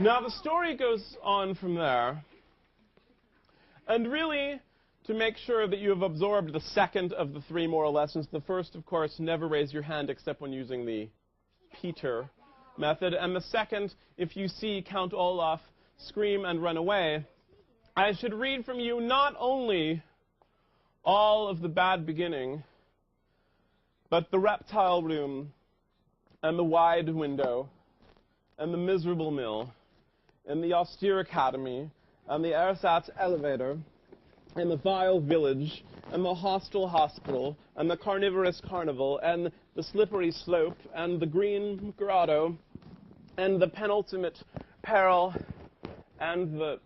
Now, the story goes on from there. And really, to make sure that you have absorbed the second of the 3 moral lessons, the first, of course, never raise your hand except when using the Peter method. And the second, if you see Count Olaf scream and run away, I should read from you not only all of the bad beginning, but the reptile room, and the wide window, and the miserable mill, and the austere academy, and the ersatz elevator, and the vile village, and the hostile hospital, and the carnivorous carnival, and the slippery slope, and the green grotto, and the penultimate peril, and the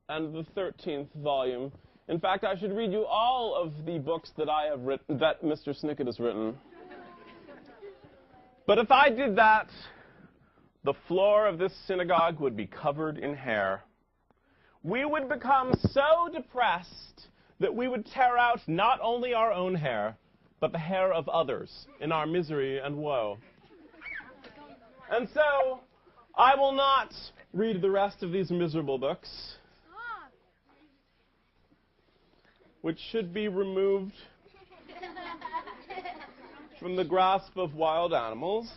13th volume. In fact, I should read you all of the books that I have written, that Mr. Snicket has written. But if I did that, the floor of this synagogue would be covered in hair. We would become so depressed that we would tear out not only our own hair, but the hair of others in our misery and woe. And so, I will not read the rest of these miserable books, which should be removed from the grasp of wild animals.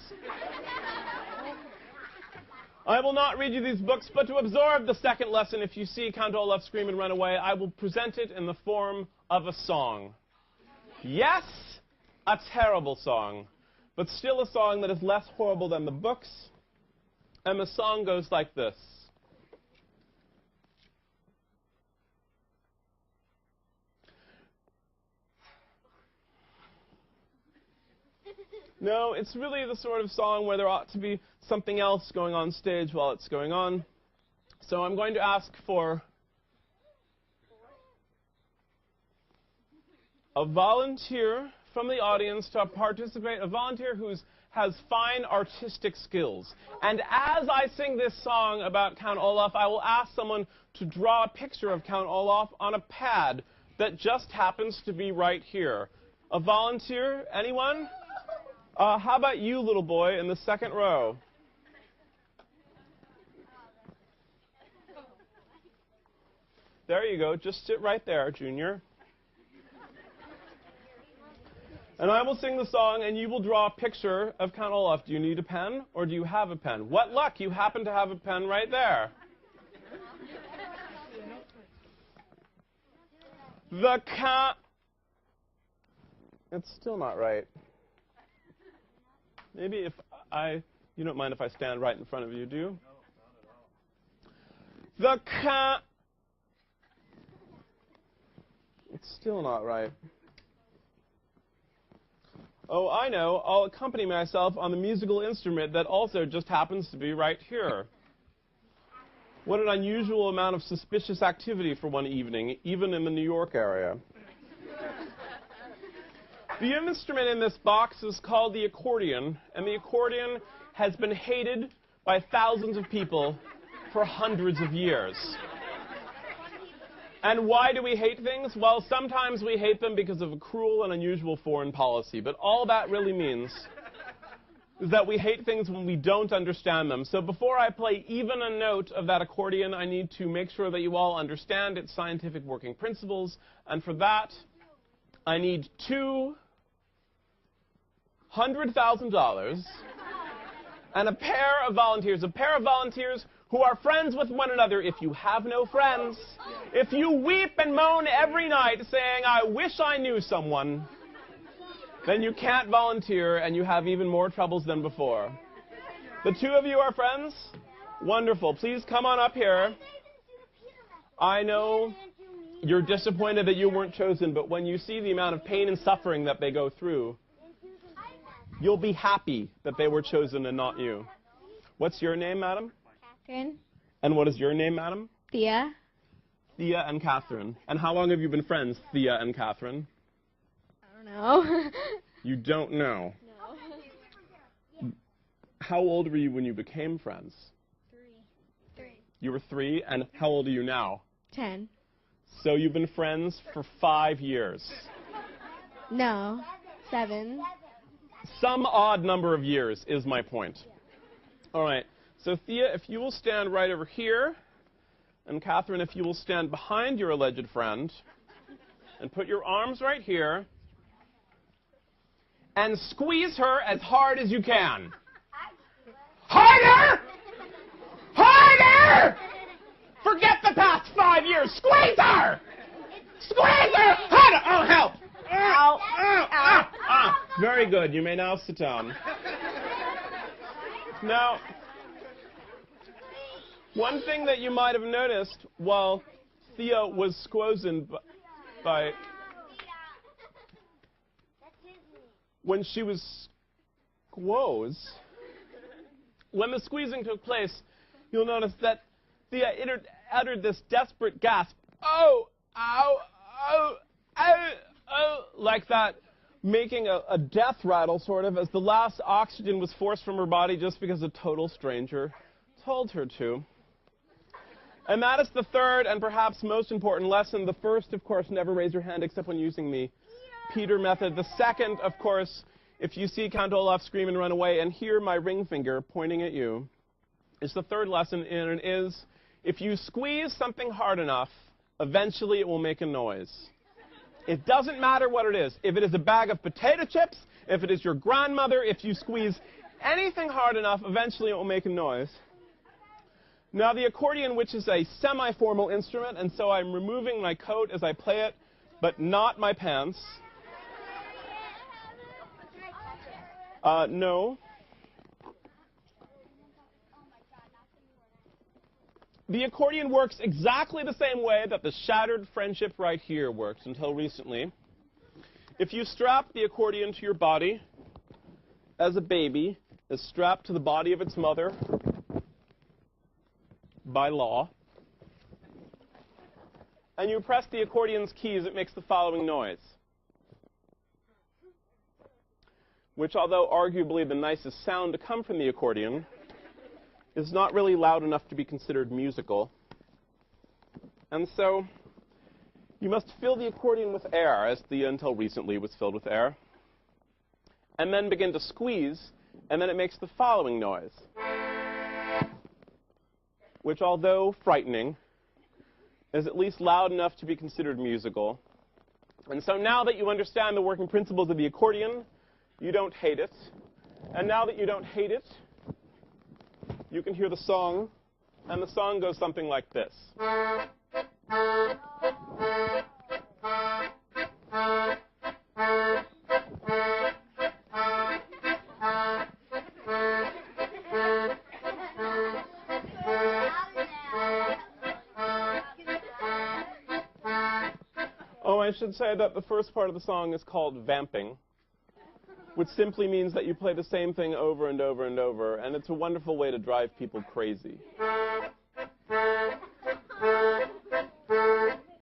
I will not read you these books, but to absorb the second lesson, if you see Count Olaf scream and run away, I will present it in the form of a song. Yes, a terrible song, but still a song that is less horrible than the books. And the song goes like this. No, it's really the sort of song where there ought to be something else going on stage while it's going on. So I'm going to ask for a volunteer from the audience to participate, a volunteer who has fine artistic skills. And as I sing this song about Count Olaf, I will ask someone to draw a picture of Count Olaf on a pad that just happens to be right here. A volunteer? Anyone? How about you, little boy, in the second row? There you go. Just sit right there, Junior. And I will sing the song, and you will draw a picture of Count Olaf. Do you need a pen, or do you have a pen? What luck, you happen to have a pen right there. The Count... It's still not right. Maybe if you don't mind if I stand right in front of you, do you? No, not at all. The Count... It's still not right. Oh, I know. I'll accompany myself on the musical instrument that also just happens to be right here. What an unusual amount of suspicious activity for one evening, even in the New York area. The instrument in this box is called the accordion, and the accordion has been hated by thousands of people for hundreds of years. And why do we hate things? Well, sometimes we hate them because of a cruel and unusual foreign policy, but all that really means is that we hate things when we don't understand them. So before I play even a note of that accordion, I need to make sure that you all understand its scientific working principles, and for that, I need $200,000 and a pair of volunteers who are friends with one another. If you have no friends, if you weep and moan every night saying, I wish I knew someone, then you can't volunteer and you have even more troubles than before. The two of you are friends? Wonderful. Please come on up here. I know you're disappointed that you weren't chosen, but when you see the amount of pain and suffering that they go through, you'll be happy that they were chosen and not you. What's your name, madam? Catherine. And what is your name, madam? Thea. Thea and Catherine. And how long have you been friends, Thea and Catherine? I don't know. You don't know? No. How old were you when you became friends? 3. You were 3, and how old are you now? 10. So you've been friends for 5 years. No. 7. Some odd number of years is my point. All right. So Thea, if you will stand right over here, and Catherine, if you will stand behind your alleged friend, and put your arms right here, and squeeze her as hard as you can. Harder! Harder! Forget the past 5 years. Squeeze her! Squeeze her! Harder! Oh, help! Ow. Ow. Very good. You may now sit down. Now, one thing that you might have noticed while Thea was squozen by when she was squoze, when the squeezing took place, you'll notice that Thea uttered this desperate gasp. Oh, ow, oh, ow, oh, like that, making a death rattle, sort of, as the last oxygen was forced from her body just because a total stranger told her to. And that is the third and perhaps most important lesson. The first, of course, never raise your hand except when using the Peter method. The second, of course, if you see Count Olaf scream and run away and hear my ring finger pointing at you, is the third lesson, and it is, if you squeeze something hard enough, eventually it will make a noise. It doesn't matter what it is. If it is a bag of potato chips, if it is your grandmother, if you squeeze anything hard enough, eventually it will make a noise. Now, the accordion, which is a semi-formal instrument, and so I'm removing my coat as I play it, but not my pants. No. The accordion works exactly the same way that the shattered friendship right here works until recently. If you strap the accordion to your body, as a baby is strapped to the body of its mother by law, and you press the accordion's keys, it makes the following noise, which, although arguably the nicest sound to come from the accordion, is not really loud enough to be considered musical. And so you must fill the accordion with air, as the until recently was filled with air, and then begin to squeeze, and then it makes the following noise, which, although frightening, is at least loud enough to be considered musical. And so now that you understand the working principles of the accordion, you don't hate it. And now that you don't hate it, you can hear the song, and the song goes something like this. Oh, I should say that the first part of the song is called vamping, which simply means that you play the same thing over and over and over, and it's a wonderful way to drive people crazy.